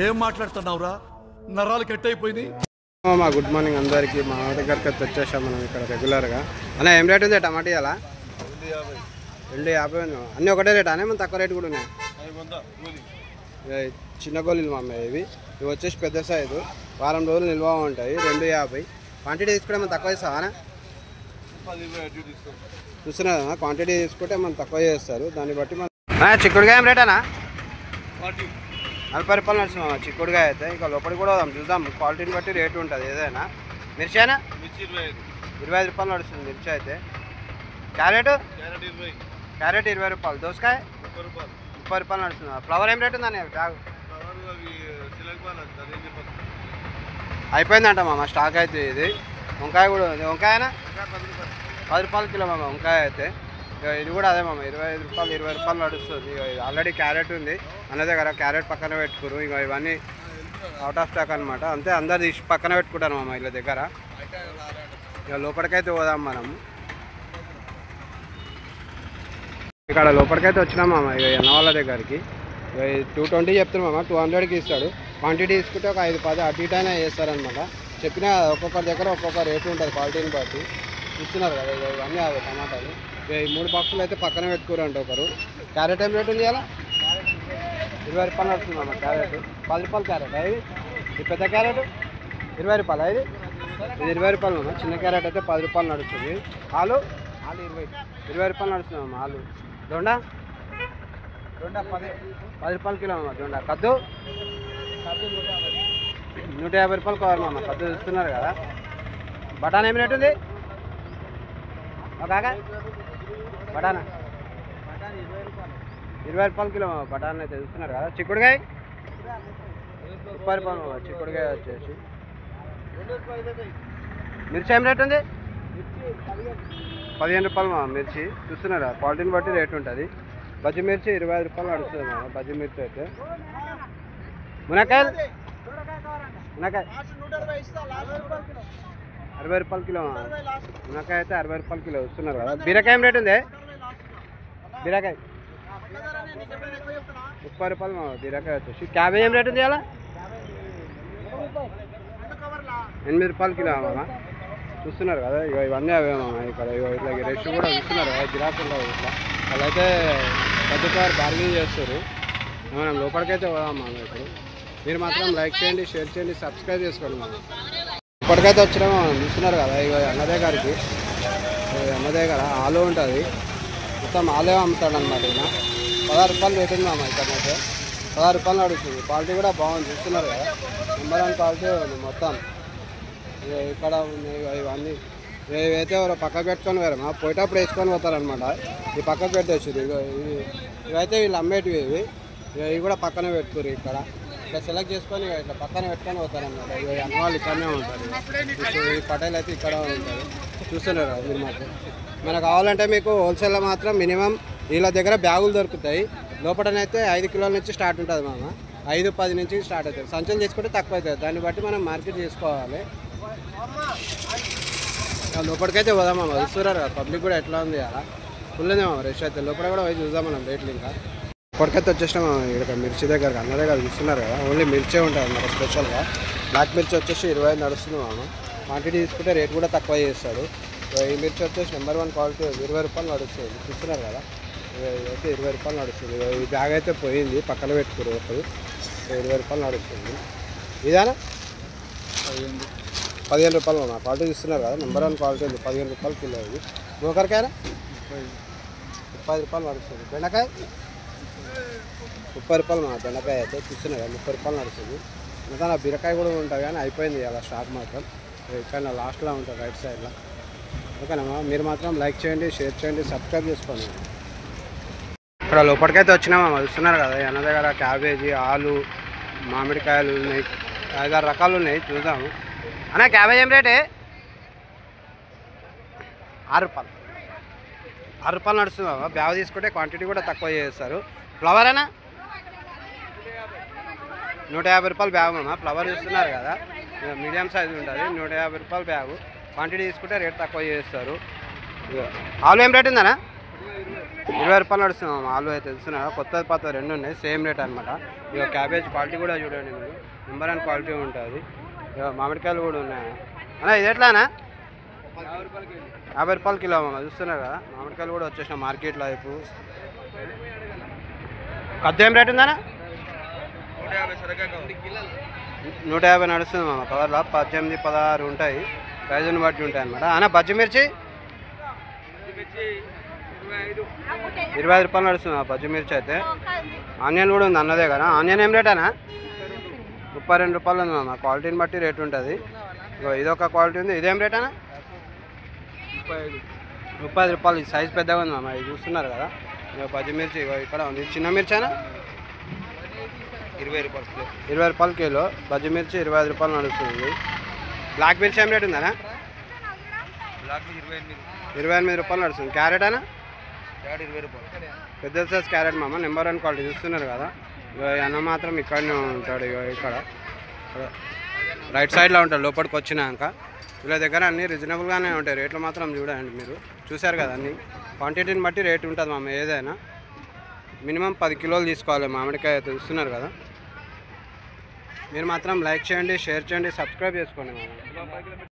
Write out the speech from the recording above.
ఏం మాట్లాడుతున్నావురా? నరాలు కట్ అయిపోయింది. మా గుడ్ మార్నింగ్ అందరికి. మా దగ్గరికి వచ్చేసాం మనం ఇక్కడ రెగ్యులర్గా. అన్న ఏం రేట్ ఉంది టమాటా ఇలా? 250 ఉంది. అన్నీ ఒకటే రేట్ అనే మన తక్కువ రేటు కూడా ఉన్నాయి. చిన్న గోళీలు మా అమ్మాయి ఇవి వచ్చేసి పెద్ద సైజు, వారం రోజులు నిల్వ ఉంటాయి. 250 క్వాంటిటీ తీసుకుంటే మనం తక్కువ ఇస్తామా? చూస్తున్నా క్వాంటిటీ తీసుకుంటే మనం తక్కువ చేస్తారు. దాన్ని బట్టి మనం చిక్కుడుగా ఏం రేట్ అన్నా? 40 రూపాయలు నడుస్తున్నాం చిక్కుడుగా అయితే. ఇంకా లోపలికి కూడా చూద్దాం, క్వాలిటీని బట్టి రేటు ఉంటుంది ఏదైనా. మిర్చి అయినా 25 రూపాయలు నడుస్తుంది మిర్చి అయితే. క్యారెట్ 20 రూపాయలు. దోసకాయ 30 రూపాయలు నడుస్తుంది. ఫ్లవర్ ఏం రేటు ఉందని బ్యాగ్ అయిపోయిందంట మామ స్టాక్ అయితే. ఇది వంకాయ కూడా ఉంది. వంకాయనా 10 రూపాయలు కిలో మామ వంకాయ అయితే. ఇది కూడా అదే మామ 25 రూపాయలు 20 రూపాయలు నడుస్తుంది. ఆల్రెడీ క్యారెట్ ఉంది అన్న దగ్గర, క్యారెట్ పక్కన పెట్టుకురు. ఇక ఇవన్నీ అవుట్ ఆఫ్ స్టాక్ అనమాట. అంతే అందరు తీసి పక్కన పెట్టుకుంటారు మామ వీళ్ళ దగ్గర. ఇక లోపలికైతే పోదాం మనం. ఇక్కడ లోపలికైతే వచ్చినాం మామ ఇక అన్న వాళ్ళ దగ్గరికి. 220 చెప్తున్నాం మామ, 200కి ఇస్తాడు. క్వాంటిటీ తీసుకుంటే ఒక 5-10 అటు ఇటు అయినా చేస్తారనమాట. చెప్పిన ఒక్కొక్కరి దగ్గర ఒక్కొక్క రేటు ఉంటుంది క్వాలిటీని బట్టి. చూస్తున్నారు కదా ఇవన్నీ అవి టమాటాలు. ఈ 3 బాక్సులు అయితే పక్కన పెట్టుకోరంట ఒకరు. క్యారెట్ ఏం రేటు ఉంది అలా? 20 రూపాయలు నడుస్తుంది అమ్మ క్యారెట్. 10 రూపాయలు క్యారెట్ ఇది. ఈ పెద్ద క్యారెట్ 20 రూపాయలు. ఇది 20 రూపాయలు అమ్మ. చిన్న క్యారెట్ అయితే 10 రూపాయలు నడుస్తుంది. ఆలు 20 రూపాయలు నడుస్తుంది అమ్మ. ఆలు దొండ 10 రూపాయలు కిలో అమ్మ. దొండ కద్దు 150 రూపాయలు కవర్ అమ్మ. కద్దు చూస్తున్నారు కదా. బఠానీ ఏం రేటు ఉంది కాకా? బఠానా 20 రూపాయలు కిలో బఠానీ అయితే చూస్తున్నారు కదా. చిక్కుడుకాయ 30 రూపాయలు. చిక్కుడుకాయ వచ్చేసి. మిర్చి ఏం రేట్ ఉంది? 15 రూపాయలు మా మిర్చి. చూస్తున్నారా క్వాలిటీని బట్టి రేటు ఉంటుంది. బజ్జి మిర్చి 25 రూపాయలు నడుస్తుంది మా బజ్జి మిర్చి అయితే. మునక్కాయలు 60 రూపాయలు కిలో. మునక్కాయ అయితే 60 రూపాయలు కిలో వస్తున్నారు కదా. బీరకాయ ఏం రేట్ ఉంది? బీరకాయ 30 రూపాయలు మా బీరకాయ వచ్చేసి. క్యాబేజ్ ఏం రేట్ ఉంది అలా? 8 రూపాయలు కిలో అమ్మా. చూస్తున్నారు కదా ఇక ఇవన్నీ అవే మామ. ఇక్కడ ఇట్లా రెస్ట్ కూడా చూస్తున్నారు కదా గిరాకుల్లో. ఇట్లా వాళ్ళైతే పెద్దవారు బార్గెన్ చేస్తారు. మనం లోపలికైతే పోదాం మామ. ఇప్పుడు మీరు మాత్రం లైక్ చేయండి, షేర్ చేయండి, సబ్స్క్రైబ్ చేసుకోండి మనం. ఇప్పటికైతే వచ్చినాము చూస్తున్నారు కదా ఇక అన్న దగ్గరికి. అన్న దగ్గర ఆలు ఉంటుంది, మొత్తం ఆలే అమ్ముతాడు అనమాట. ఈయన 16 రూపాయలు పెట్టింది మామ. ఇక్కడైతే 16 రూపాయలు నడుస్తుంది. క్వాలిటీ కూడా బాగుంది చూస్తున్నారు కదా. నెంబర్ 1 క్వాలిటీ ఉంది మొత్తం. ఇక్కడ ఉన్నాయి ఇవన్నీ. ఇవైతే ఎవరో పక్కకు పెట్టుకొని వేరే మా పోయేటప్పుడు వేసుకొని పోతారనమాట. ఇవి పక్కకు పెట్టేసి ఇవైతే వీళ్ళు అమ్మేటివి. ఇవి కూడా పక్కన పెట్టుకోరు. ఇక్కడ ఇట్లా సెలెక్ట్ చేసుకొని ఇట్లా పక్కన పెట్టుకొని పోతారనమాట. ఇవి అన్న వాళ్ళు ఇక్కడనే ఉంటారు. ఈ పటేల్ అయితే ఇక్కడ ఉంటారు. చూస్తున్నారు మీరు మాత్రం. మనకు కావాలంటే మీకు హోల్సేల్లో మాత్రం మినిమం వీళ్ళ దగ్గర బ్యాగులు దొరుకుతాయి. లోపలనైతే 5 కిలోల నుంచి స్టార్ట్ ఉంటుంది మామ. 5-10 నుంచి స్టార్ట్ అవుతుంది. సంచులు తీసుకుంటే తక్కువ అవుతుంది. దాన్ని బట్టి మనం మార్కెట్ చేసుకోవాలి. లోపలికైతే పోదాం మామ. చూస్తున్నారు కదా పబ్లిక్ కూడా ఎట్లా ఉంది అలా. ఫుల్ ఉంది మామ రష్ అయితే. లోపల కూడా పోయి చూద్దాం మనం రేట్లు. ఇంకా ఇప్పటికైతే వచ్చేసినాం మనం ఇక్కడ మిర్చి దగ్గర. అన్న దగ్గర చూస్తున్నారు కదా ఓన్లీ మిర్చే ఉంటుంది అన్నమాట స్పెషల్గా. బ్లాక్ మిర్చి వచ్చేసి 25 నడుస్తుంది మామ. క్వాంటిటీ తీసుకుంటే రేట్ కూడా తక్కువ చేస్తాడు. ఈ మిర్చి వచ్చేసి నెంబర్ 1 క్వాలిటీ 20 రూపాయలు నడుస్తుంది. చూస్తున్నారు కదా అయితే 20 రూపాయలు నడుస్తుంది. ఈ బ్యాగ్ అయితే పోయింది పక్కన పెట్టుకోరు ఒకరు. 20 రూపాయలు నడుస్తుంది. ఇదేనా 15 రూపాయలు మా క్వాలిటీ చూస్తున్నారు కదా. నెంబర్ 1 క్వాలిటీ ఉంది. 15 రూపాయలు కిలో. ఇది గోకరకాయ 30 రూపాయలు నడుస్తుంది. బెండకాయ 30 రూపాయలు మా బెండకాయ అయితే. చూస్తున్నారు కదా 30 రూపాయలు నడుస్తుంది. ఇంకా నా బీరకాయ కూడా ఉంటుంది కానీ అయిపోయింది అలా స్టాక్ మాత్రం. ఇక్కడ లాస్ట్లో ఉంటుంది రైట్ సైడ్లో. ఓకేనమ్మా. మీరు మాత్రం లైక్ చేయండి, షేర్ చేయండి, సబ్స్క్రైబ్ చేసుకోండి. ఇక్కడ లోపలికైతే వచ్చినామా చూస్తున్నారు కదా అన్న దగ్గర క్యాబేజీ, ఆలు, మామిడికాయలు ఉన్నాయి. 5-6 రకాలు ఉన్నాయి. చూద్దాము. అన్న క్యాబేజ్ ఏం రేటే? 6 రూపాయలు. 6 రూపాయలు నడుస్తుందా? బ్యాగ్ తీసుకుంటే క్వాంటిటీ కూడా తక్కువ చేస్తారు. ఫ్లవర్ అయినా 150 రూపాయలు బ్యాగ్ అమ్మ. ఫ్లవర్ చూస్తున్నారు కదా మీడియం సైజ్ ఉంటుంది. 150 రూపాయలు బ్యాగు. క్వాంటిటీ తీసుకుంటే రేట్ తక్కువ చేస్తారు. ఆలు ఏం రేట్ ఉందన్నా? 20 రూపాయలు నడుస్తుంది మామ. ఆలు అయితే చూస్తున్నా కొత్త పాత రెండు ఉన్నాయి, సేమ్ రేట్ అనమాట. ఇక క్యాబేజ్ క్వాలిటీ కూడా చూడండి మీరు, నెంబర్ 1 క్వాలిటీ ఉంటుంది. ఇక మామిడికాయలు కూడా ఉన్నాయి అన్న. ఇది ఎట్లానా? 50 రూపాయలు కిలో మామ. చూస్తున్నారు కదా మామిడికాయలు కూడా వచ్చేసిన మార్కెట్లో ఇప్పుడు. కద్ద ఏం రేట్ ఉందన్నా? 150 నడుస్తుంది మామ. కవర్లో 18, 16 ఉంటాయి, సైజుని బట్టి ఉంటాయి అనమాట. అన్న పచ్చిమిర్చి 25 రూపాయలు నడుస్తుంది పచ్చిమిర్చి అయితే. ఆనియన్ కూడా ఉంది అన్నదే కదా. ఆనియన్ ఏం రేట్ అన్నా? 32 రూపాయలు ఉంది మామ. క్వాలిటీని బట్టి రేట్ ఉంటుంది. ఇదొక క్వాలిటీ ఉంది. ఇదేం రేట్ అన్నా? 35 రూపాయలు. ఈ సైజ్ పెద్దగా ఉంది మామ. ఇది చూస్తున్నారు కదా. ఇక పచ్చిమిర్చి ఇక్కడ ఉంది. చిన్న మిర్చి అయినా 20 రూపాయలు కిలో. 20 రూపాయలు కిలో పచ్చిమిర్చి 25 రూపాయలు నడుస్తుంది. బ్లాక్ మిర్చి ఏం రేట్ ఉందన్నా? 28 రూపాయలు నడుస్తుంది. క్యారెట్ అయినా 20 రూపాయలు. పెద్ద సైజ్ క్యారెట్ మామ, నెంబర్ 1 క్వాలిటీ. చూస్తున్నారు కదా. ఇక అన్న మాత్రం ఇక్కడనే ఉంటాడు. ఇక ఇక్కడ రైట్ సైడ్లో ఉంటాడు లోపలికి వచ్చినాక. వీళ్ళ దగ్గర అన్నీ రీజనబుల్గానే ఉంటాయి. రేట్లు మాత్రం చూడండి మీరు, చూశారు కదా. అన్నీ క్వాంటిటీని బట్టి రేట్ ఉంటుంది మామ. ఏదైనా మినిమం 10 కిలోలు తీసుకోవాలి మామిడికాయ అయితే. చూస్తున్నారు కదా. మీరు మాత్రం లైక్ చేయండి, షేర్ చేయండి, సబ్స్క్రైబ్ చేసుకోండి మామ.